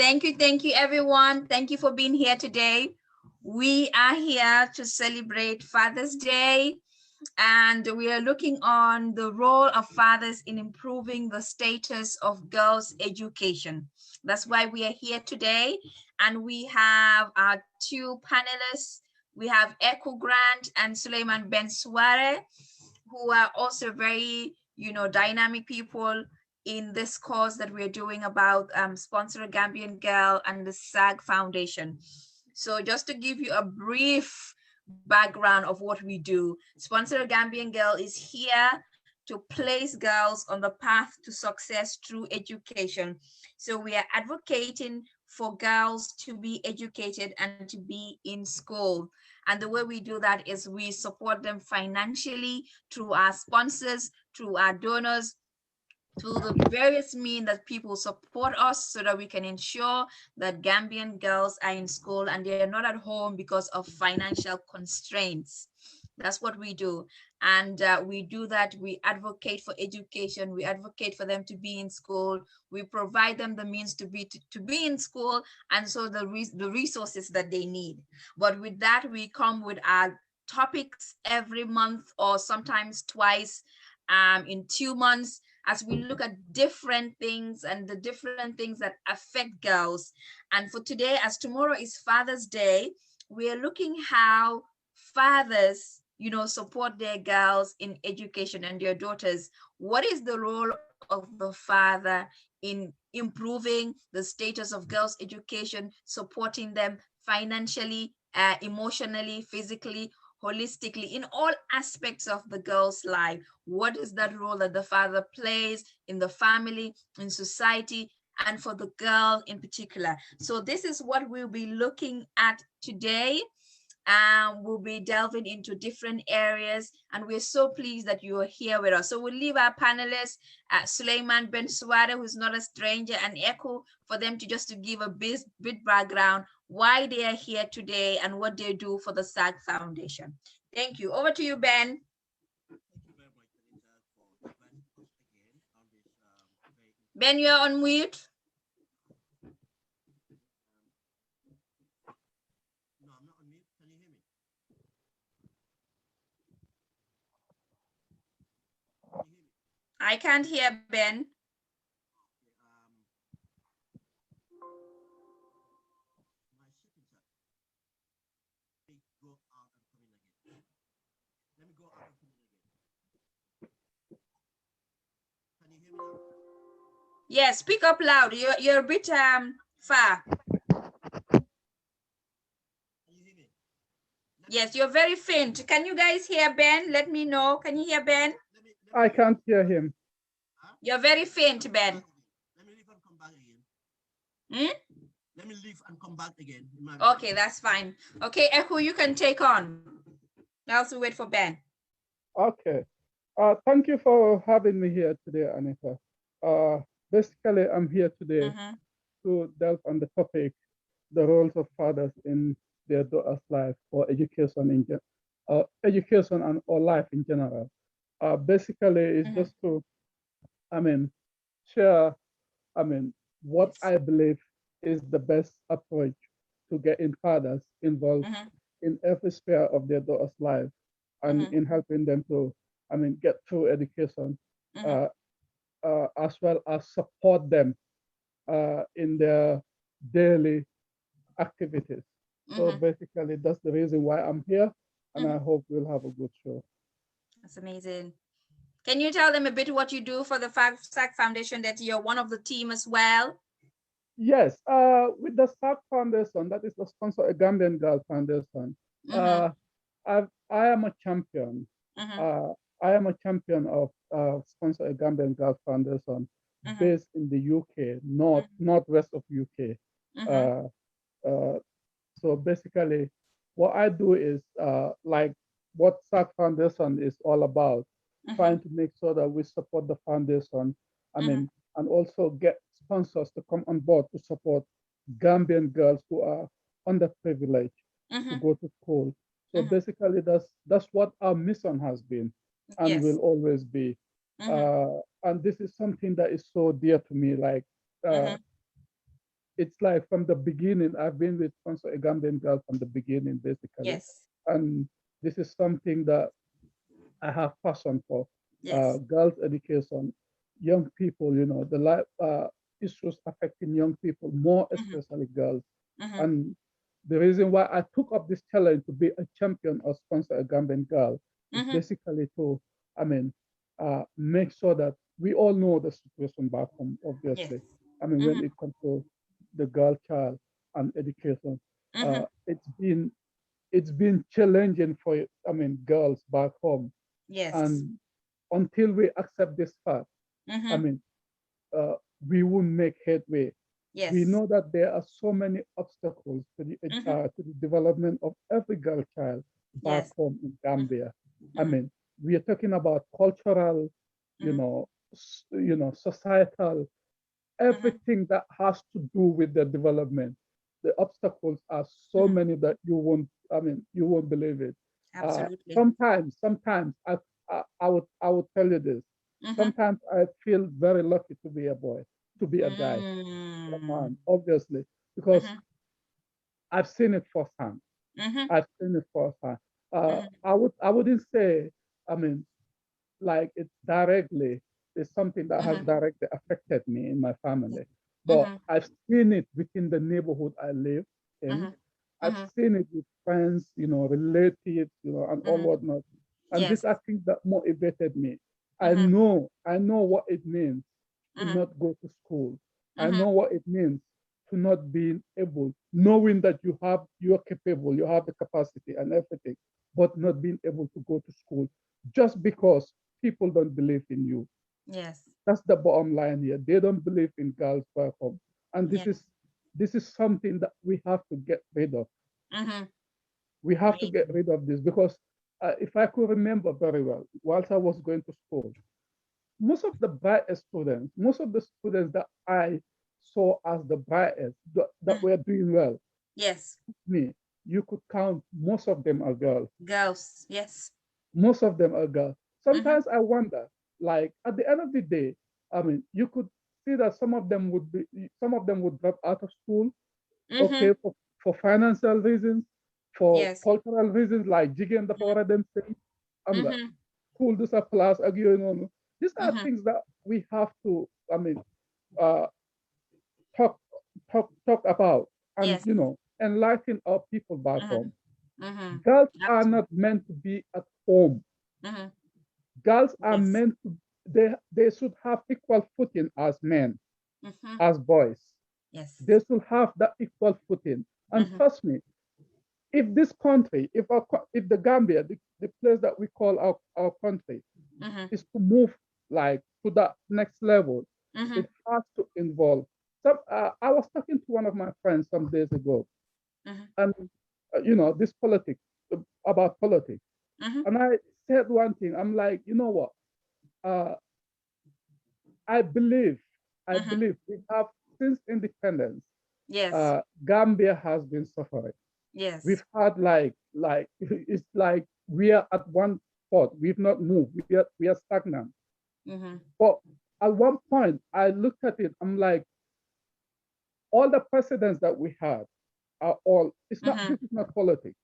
Thank you, everyone. Thank you for being here today. We are here to celebrate Father's Day, and we are looking on the role of fathers in improving the status of girls' education. That's why we are here today, and we have our two panelists. We have Eku Grant and Sulayman Ben Suwareh, who are also very, dynamic people in this course that we're doing about Sponsor a Gambian Girl and the SaGG Foundation. So just to give you a brief background of what we do, Sponsor a Gambian Girl is here to place girls on the path to success through education. So we are advocating for girls to be educated and to be in school. And the way we do that is we support them financially through our sponsors, through our donors, through the various means that people support us so that we can ensure that Gambian girls are in school and they are not at home because of financial constraints. That's what we do. And we do that. We advocate for education. We advocate for them to be in school. We provide them the means to be in school, and so the resources that they need. But with that, we come with our topics every month or sometimes twice in 2 months, as we look at different things and the different things that affect girls. And for today, as tomorrow is Father's Day, we are looking how fathers, support their girls in education and their daughters. What is the role of the father in improving the status of girls' education, supporting them financially, emotionally, physically, holistically, in all aspects of the girl's life? What is that role that the father plays in the family, in society, and for the girl in particular? So this is what we'll be looking at today. We'll be delving into different areas, and we're so pleased that you are here with us. So we'll leave our panelists, Sulayman Ben Suwareh, who's not a stranger, and Eku, for them to give a bit background why they are here today and what they do for the SaGG Foundation. Thank you. Over to you, Ben. Thank you very much, Anita, for inviting us again on this Ben, you're on mute. No, I'm not on mute. Can you hear me? Can you hear me? I can't hear Ben. My settings are. Let me go out and come in again. Let me go out and come in again. Can you hear me now? Yes, speak up loud. You're a bit far. Can you hear me? Yes, you're very faint. Can you guys hear Ben? Let me know. Can you hear Ben? I can't hear him. Huh? You're very faint, Ben. Let me leave and come back again. Hmm? Let me leave and come back again. Okay, that's fine. Okay, Eku, you can take on. I also wait for Ben. Okay. Thank you for having me here today, Anita. Basically, I'm here today to delve on the topic, the roles of fathers in their daughter's life or education education and or life in general. Basically, it's just to, share, what I believe is the best approach to getting fathers involved in every sphere of their daughter's life and in helping them to, get through education, as well as support them in their daily activities. So basically, that's the reason why I'm here, and I hope we'll have a good show. That's amazing. Can you tell them a bit what you do for the SaGG Foundation, that you're one of the team as well? Yes, with the SaGG Foundation, that is the Sponsor a Gambian Girl Foundation. I am a champion. I am a champion of Sponsor a Gambian Girl Foundation, based in the UK, northwest of UK. So basically, what I do is like what SaGG Foundation is all about, trying to make sure that we support the foundation. And also get sponsors to come on board to support Gambian girls who are underprivileged to go to school. So basically, that's what our mission has been and will always be. And this is something that is so dear to me. Like it's like from the beginning, I've been with sponsor a Gambian girl from the beginning, basically. Yes. And this is something that I have passion for. Yes. Girls' education, young people, you know, the life issues affecting young people, more especially girls. And the reason why I took up this challenge to be a champion or sponsor a Gambian girl is basically to, I mean, make sure that we all know the situation back home, obviously. Yes. I mean, when it comes to the girl child and education, it's been challenging for, I mean, girls back home. Yes. And until we accept this fact, I mean, we won't make headway. Yes. We know that there are so many obstacles to the development of every girl child back home in Gambia. I mean, we are talking about cultural, you know, societal, everything that has to do with the development. The obstacles are so many that you won't believe it. Absolutely. Sometimes I would tell you this. Sometimes I feel very lucky to be a boy, to be a guy, a man, obviously, because I've seen it firsthand. I've seen it firsthand. I wouldn't say, I mean, like it's directly, it's something that has directly affected me in my family. But I've seen it within the neighborhood I live in. I've seen it with friends, you know, relatives, you know, and all whatnot. And these are things that motivated me. I know what it means to not go to school. I know what it means to not being able, knowing that you're capable, you have the capacity and everything, but not being able to go to school just because people don't believe in you. Yes. That's the bottom line here. They don't believe in girls back home. And this is something that we have to get rid of. We have to get rid of this because if I could remember very well, whilst I was going to school, most of the brightest students, most of the students that I saw as the brightest, that were doing well, yes, me, you could count most of them are girls. Girls, yes. Most of them are girls. Sometimes I wonder, like at the end of the day, I mean, you could see that some of them would drop out of school, okay, for financial reasons, for Yes. cultural reasons, like jigging the power of them saying, I'm like, cool, this a class, you know. These are things that we have to, I mean, uh, talk about and, Yes. you know, enlighten our people back home. Girls Absolutely. are not meant to be at home. Girls are meant to, they should have equal footing as men, as boys. Yes. They should have that equal footing. And trust me, if this country, if the Gambia, the place that we call our country, is to move like to that next level, it has to involve some. I was talking to one of my friends some days ago, and you know, this politics, about politics, and I said one thing. I'm like, you know what? I believe we have, since independence, Yes. Gambia has been suffering. Yes. We've had like it's like we are at one spot. We've not moved. We are stagnant. But at one point, I looked at it. I'm like, all the presidents that we had are all. It's not. This is not politics.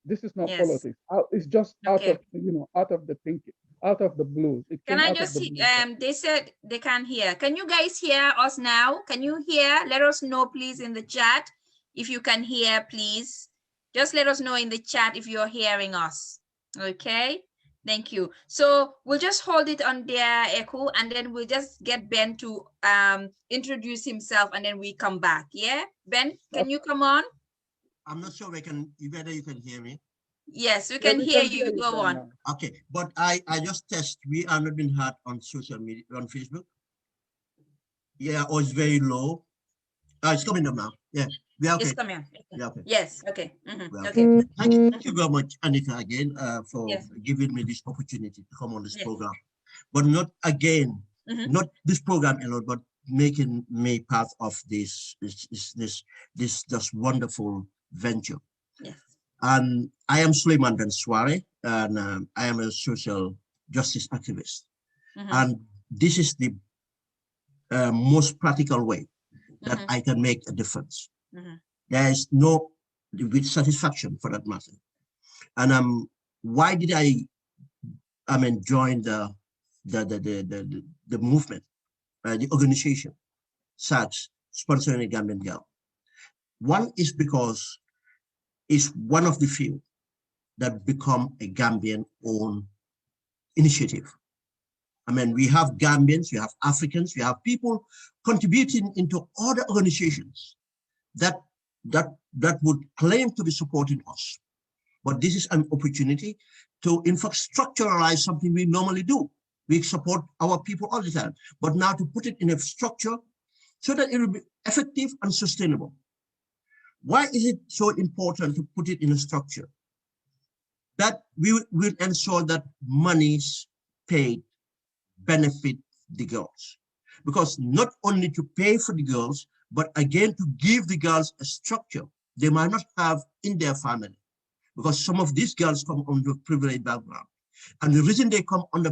This is not Yes. politics. It's just out Okay. of, you know, out of the thinking, out of the blues. It Can came I out of just the see, blues. they said they can't hear. Can you guys hear us now? Can you hear? Let us know, please, in the chat. If you can hear, please. Just let us know in the chat if you're hearing us. Okay. Thank you. So we'll just hold it on there, Eku, and then we'll just get Ben to introduce himself, and then we come back. Yeah, Ben, can you come on? I'm not sure whether you can hear me. Yes, we can hear you. Go on. Now. Okay, but I just test. We are not being heard on social media, on Facebook. Yeah, or it's very low. It's coming up now. Yeah, we are okay. It's coming. Yeah, okay. Yes. Okay. Well, Okay. thank you very much, Annetta, again, for Yes. giving me this opportunity to come on this program. But not again, not this program alone, but making me part of this just wonderful venture. Yes. And I am Sulayman Ben Suwareh, and I am a social justice activist. And this is the most practical way that I can make a difference. There is no with satisfaction for that matter. And why did I join the movement, the organization, SaGG, sponsoring a Gambian girl? One is because it's one of the few that become a Gambian-owned initiative. We have Gambians, we have Africans, we have people contributing into other organizations that would claim to be supporting us. But this is an opportunity to, in fact, structuralize something we normally do. We support our people all the time, but now to put it in a structure so that it will be effective and sustainable. Why is it so important to put it in a structure? That we will ensure that monies paid benefit the girls. Because not only to pay for the girls, but again to give the girls a structure they might not have in their family. Because some of these girls come from the privileged background. And the reason they come on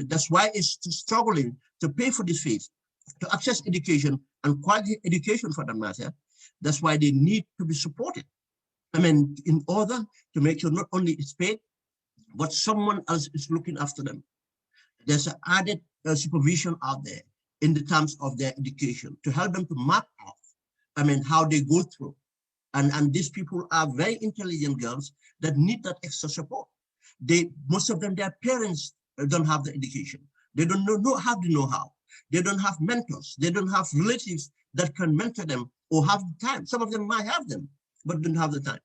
that's why it's struggling to pay for this fees, to access education and quality education for that matter. That's why they need to be supported. In order to make sure not only it's paid, but someone else is looking after them. There's an added supervision out there in the terms of their education to help them to map out, how they go through. And these people are very intelligent girls that need that extra support. Most of them, their parents don't have the education. They don't have the know-how. They don't have mentors. They don't have relatives that can mentor them or have the time. Some of them might have them, but don't have the time.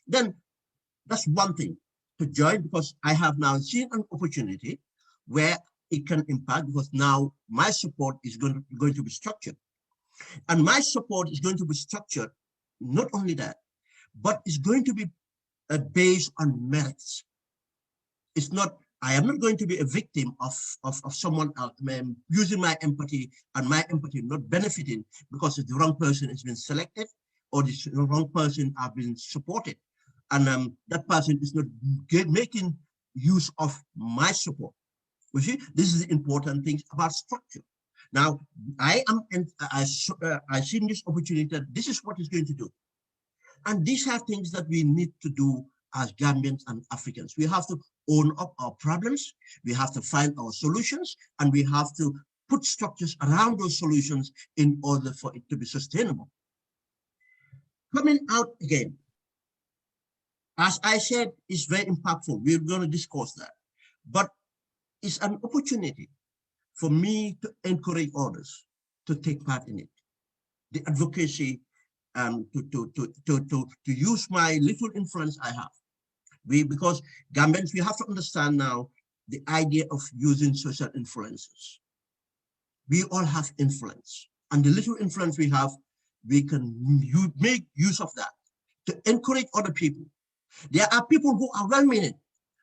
Then that's one thing to join, because I have now seen an opportunity where it can impact, because now my support is going to be structured. And my support is going to be structured, not only that, but it's going to be based on merits. It's not, I am not going to be a victim of someone else using my empathy and my empathy not benefiting because the wrong person has been selected or the wrong person has been supported. And that person is not making use of my support. You see, this is the important thing about structure. Now, I seen this opportunity that this is what it's going to do. And these are things that we need to do as Gambians and Africans. We have to own up our problems, we have to find our solutions, and we have to put structures around those solutions in order for it to be sustainable. Coming out again, as I said, it's very impactful. We're going to discuss that. But it's an opportunity for me to encourage others to take part in it. The advocacy, to use my little influence I have. Because Gambians, we have to understand now the idea of using social influences. We all have influence, and the little influence we have, we can make use of that to encourage other people. There are people who are well-meaning,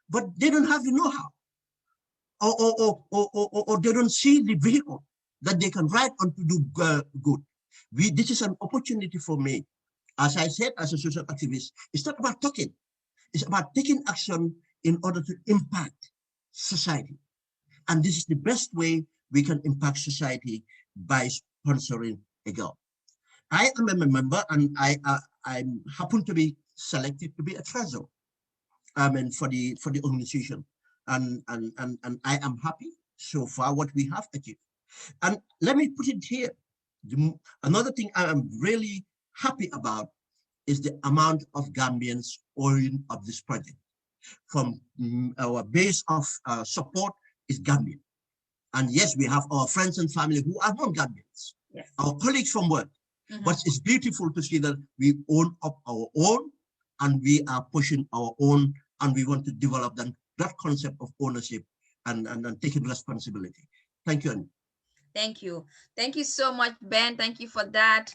but they don't have the know-how, or they don't see the vehicle that they can ride on to do good. This is an opportunity for me. As I said, as a social activist, it's not about talking. It's about taking action in order to impact society. And this is the best way we can impact society, by sponsoring a girl. I am a member, and I happen to be selected to be a treasurer for the organization. And I am happy so far what we have achieved. And let me put it here. Another thing I am really happy about is the amount of Gambians owning of this project. From our base of support is Gambian. And yes, we have our friends and family who are non-Gambians, yes, our colleagues from work. But it's beautiful to see that we own up our own, and we are pushing our own, and we want to develop that concept of ownership and taking responsibility. Thank you, Annie. Thank you. Thank you so much, Ben. Thank you for that.